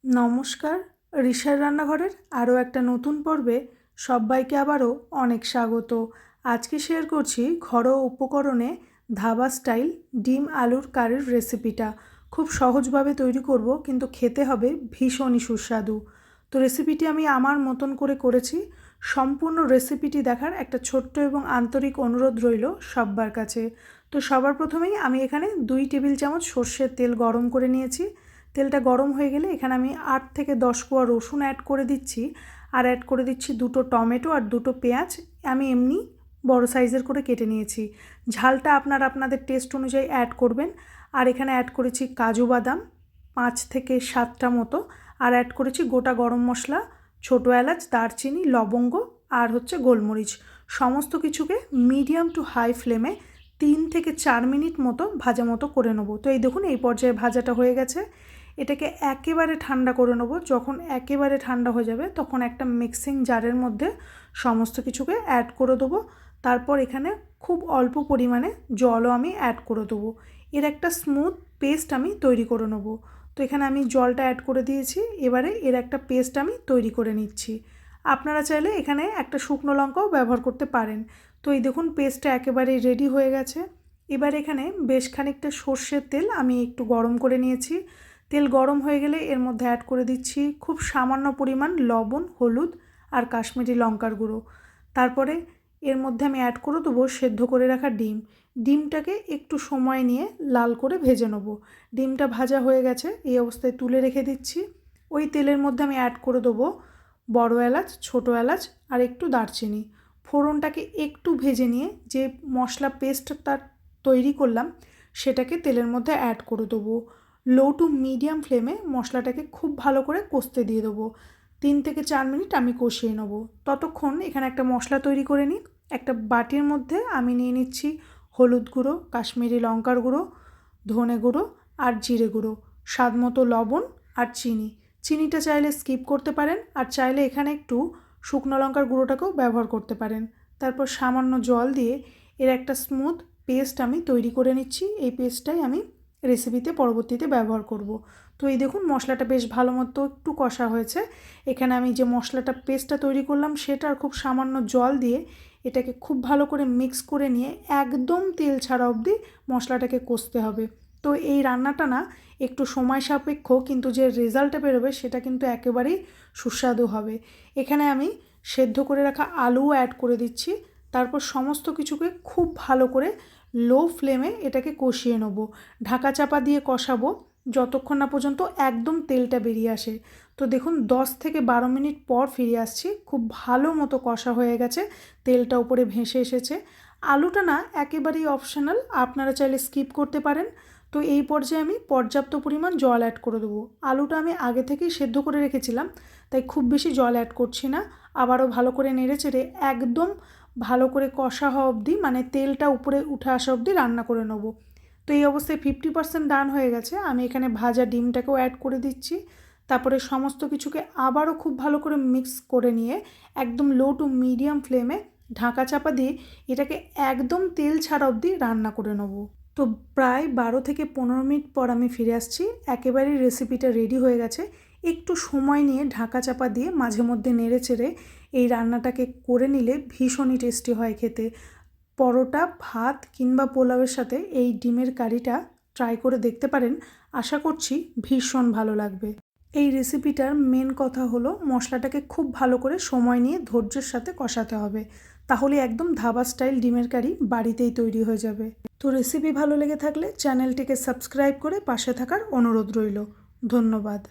নমস্কার, ঋষার রান্নাঘরের আরও একটা নতুন পর্বে সবাইকে আবারও অনেক স্বাগত। আজকে শেয়ার করছি ঘরোয়া উপকরণে ধাবা স্টাইল ডিম আলুর কারির রেসিপিটা। খুব সহজভাবে তৈরি করব, কিন্তু খেতে হবে ভীষণই সুস্বাদু। তো রেসিপিটি আমি আমার মতন করে করেছি। সম্পূর্ণ রেসিপিটি দেখার একটা ছোট্ট এবং আন্তরিক অনুরোধ রইল সবার কাছে। তো সবার প্রথমেই আমি এখানে 2 টেবিল চামচ সর্ষের তেল গরম করে নিয়েছি। তেলটা গরম হয়ে গেলে এখানে আমি 8 থেকে 10 কোয়া রসুন অ্যাড করে দিচ্ছি, আর অ্যাড করে দিচ্ছি 2টো টমেটো আর 2টো পেঁয়াজ। আমি এমনি বড় সাইজের করে কেটে নিয়েছি। ঝালটা আপনাদের টেস্ট অনুযায়ী অ্যাড করবেন। আর এখানে অ্যাড করেছি কাজু বাদাম 5 থেকে 7টা মতো, আর অ্যাড করেছি গোটা গরম মশলা, ছোটো এলাচ, দারচিনি, লবঙ্গ আর গোলমরিচ। সমস্ত কিছুকে মিডিয়াম টু হাই ফ্লেমে 3 থেকে 4 মিনিট মতো ভাজা মতো করে নেবো। তো এই দেখুন, এই পর্যায়ে ভাজাটা হয়ে গেছে। এটাকে একেবারে ঠান্ডা করে নেবো। যখন একেবারে ঠান্ডা হয়ে যাবে তখন একটা মিক্সিং জারের মধ্যে সমস্ত কিছুকে অ্যাড করে দেবো। তারপর এখানে খুব অল্প পরিমাণে জলও আমি অ্যাড করে দেবো। এর একটা স্মুথ পেস্ট আমি তৈরি করে নেবো। তো এখানে আমি জলটা অ্যাড করে দিয়েছি। এবারে এর একটা পেস্ট আমি তৈরি করে নিচ্ছি। আপনারা চাইলে এখানে একটা শুকনো লঙ্কাও ব্যবহার করতে পারেন। তো এই দেখুন, পেস্টটা একেবারেই রেডি হয়ে গেছে। এবার এখানে বেশ খানিকটা সর্ষের তেল আমি একটু গরম করে নিয়েছি। তেল গরম হয়ে গেলে এর মধ্যে অ্যাড করে দিচ্ছি খুব সামান্য পরিমাণ লবণ, হলুদ আর কাশ্মীরি লঙ্কার গুঁড়ো। তারপরে এর মধ্যে আমি অ্যাড করে দেবো সেদ্ধ করে রাখা ডিম। ডিমটাকে একটু সময় নিয়ে লাল করে ভেজে নেব। ডিমটা ভাজা হয়ে গেছে, এই অবস্থায় তুলে রেখে দিচ্ছি। ওই তেলের মধ্যে আমি অ্যাড করে দেবো বড় এলাচ, ছোটো এলাচ আর একটু দারচিনি। ফোড়নটাকে একটু ভেজে নিয়ে যে মশলা পেস্টটা তৈরি করলাম সেটাকে তেলের মধ্যে অ্যাড করে দেবো। লো টু মিডিয়াম ফ্লেমে মশলাটাকে খুব ভালো করে কষতে দিয়ে দেবো। 3 থেকে 4 মিনিট আমি কষিয়ে নেবো। ততক্ষণ এখানে একটা মশলা তৈরি করে নিই। একটা বাটির মধ্যে আমি নিয়ে নিচ্ছি হলুদ গুঁড়ো, কাশ্মীরি লঙ্কার গুঁড়ো, ধনে গুঁড়ো আর জিরে গুঁড়ো, স্বাদ মতো লবণ আর চিনি। চিনিটা চাইলে স্কিপ করতে পারেন, আর চাইলে এখানে একটু শুকনো লঙ্কার গুঁড়োটাকেও ব্যবহার করতে পারেন। তারপর সামান্য জল দিয়ে এর একটা স্মুথ পেস্ট আমি তৈরি করে নিচ্ছি। এই পেস্টটাই আমি রেসিপিতে পরবর্তীতে ব্যবহার করব। তো এই দেখুন, মশলাটা বেশ ভালো মতো একটু কষা হয়েছে। এখানে আমি যে মশলাটা পেস্টটা তৈরি করলাম সেটার খুব সামান্য জল দিয়ে এটাকে খুব ভালো করে মিক্স করে নিয়ে একদম তেল ছাড়া অবধি মশলাটাকে কষতে হবে। তো এই রান্নাটা না একটু সময় সাপেক্ষ, কিন্তু যে রেজাল্টটা বেরোবে সেটা কিন্তু একেবারেই সুস্বাদু হবে। এখানে আমি সেদ্ধ করে রাখা আলুও অ্যাড করে দিচ্ছি। তারপর সমস্ত কিছুকে খুব ভালো করে লো ফ্লেমে এটাকে কষিয়ে নেব। ঢাকা চাপা দিয়ে কষাবো যতক্ষণ না পর্যন্ত একদম তেলটা বেরিয়ে আসে। তো দেখুন, 10 থেকে 12 মিনিট পর ফিরে আসছি। খুব ভালো মতো কষা হয়ে গেছে, তেলটা উপরে ভেসে এসেছে। আলুটা না একেবারেই অপশনাল, আপনারা চাইলে স্কিপ করতে পারেন। তো এই পর্যায়ে আমি পর্যাপ্ত পরিমাণ জল অ্যাড করে দেবো। আলুটা আমি আগে থেকেই সেদ্ধ করে রেখেছিলাম, তাই খুব বেশি জল অ্যাড করছি না। আবারও ভালো করে নেড়েচেড়ে একদম ভালো করে কষা হওয়া অবধি, মানে তেলটা উপরে উঠে আসা অবধি রান্না করে নেব। তো এই অবস্থায় 50% ডান হয়ে গেছে। আমি এখানে ভাজা ডিমটাকেও অ্যাড করে দিচ্ছি। তারপরে সমস্ত কিছুকে আবারও খুব ভালো করে মিক্স করে নিয়ে একদম লো টু মিডিয়াম ফ্লেমে ঢাকা চাপা দিয়ে এটাকে একদম তেল ছাড়া অবধি রান্না করে নেব। তো প্রায় 12 থেকে 15 মিনিট পর আমি ফিরে আসছি। একেবারেই রেসিপিটা রেডি হয়ে গেছে। একটু সময় নিয়ে ঢাকা চাপা দিয়ে মাঝে মধ্যে নেড়েচেড়ে এই রান্নাটাকে করে নিলে ভীষণই টেস্টি হয় খেতে। পরোটা, ভাত কিংবা পোলাওয়ের সাথে এই ডিমের কারিটা ট্রাই করে দেখতে পারেন। আশা করছি ভীষণ ভালো লাগবে। এই রেসিপিটার মেন কথা হলো মশলাটাকে খুব ভালো করে সময় নিয়ে ধৈর্যের সাথে কষাতে হবে, তাহলে একদম ধাবা স্টাইল ডিমের কারি বাড়িতেই তৈরি হয়ে যাবে। তো রেসিপি ভালো লেগে থাকলে চ্যানেলটিকে সাবস্ক্রাইব করে পাশে থাকার অনুরোধ রইল। ধন্যবাদ।